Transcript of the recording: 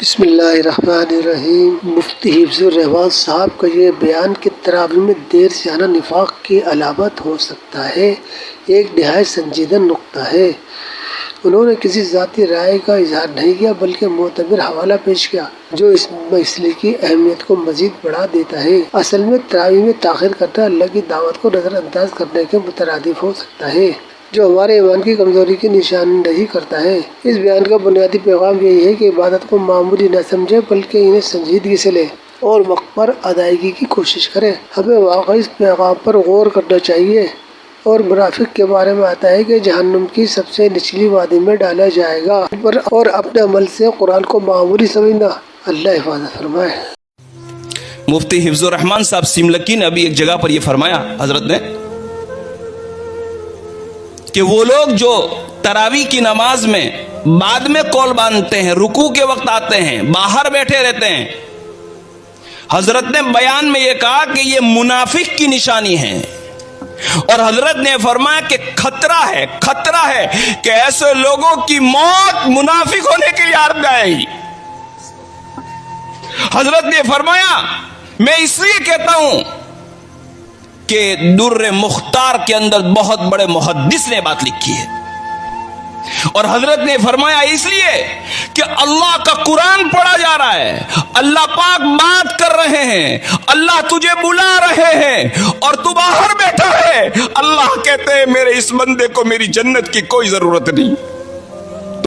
بسم اللہ الرحمن الرحیم۔ مفتی حفظ الرحمان صاحب کا یہ بیان کہ تراویح میں دیر سے آنا نفاق کی علامت ہو سکتا ہے، ایک نہایت سنجیدہ نقطہ ہے۔ انہوں نے کسی ذاتی رائے کا اظہار نہیں کیا بلکہ معتبر حوالہ پیش کیا جو اس مسئلے کی اہمیت کو مزید بڑھا دیتا ہے۔ اصل میں تراویح میں تاخیر کرنا اللہ کی دعوت کو نظر انداز کرنے کے مترادف ہو سکتا ہے جو ہمارے ایمان کی کمزوری کی نشاندہی کرتا ہے۔ اس بیان کا بنیادی پیغام یہی ہے کہ عبادت کو معمولی نہ سمجھے بلکہ انہیں سنجیدگی سے لے اور وقت پر ادائیگی کی کوشش کرے۔ ہمیں واقعی اس پیغام پر غور کرنا چاہیے اور منافق کے بارے میں آتا ہے کہ جہنم کی سب سے نچلی وادی میں ڈالا جائے گا اور اپنے عمل سے قرآن کو معمولی سمجھنا۔ اللہ حفاظت فرمائے۔ مفتی حفظ الرحمان صاحب سیملکی نے ابھی ایک جگہ پر یہ فرمایا حضرت نے کہ وہ لوگ جو تراویح کی نماز میں بعد میں قول باندھتے ہیں، رکوع کے وقت آتے ہیں، باہر بیٹھے رہتے ہیں، حضرت نے بیان میں یہ کہا کہ یہ منافق کی نشانی ہے، اور حضرت نے فرمایا کہ خطرہ ہے کہ ایسے لوگوں کی موت منافق ہونے کے لیے آ جائے گی۔ حضرت نے فرمایا میں اس لیے کہتا ہوں کہ در مختار کے اندر بہت بڑے محدث نے بات لکھی ہے، اور حضرت نے فرمایا اس لیے کہ اللہ کا قرآن پڑھا جا رہا ہے، اللہ پاک بات کر رہے ہیں، اللہ تجھے بلا رہے ہیں اور تو باہر بیٹھا ہے۔ اللہ کہتے ہیں میرے اس بندے کو میری جنت کی کوئی ضرورت نہیں۔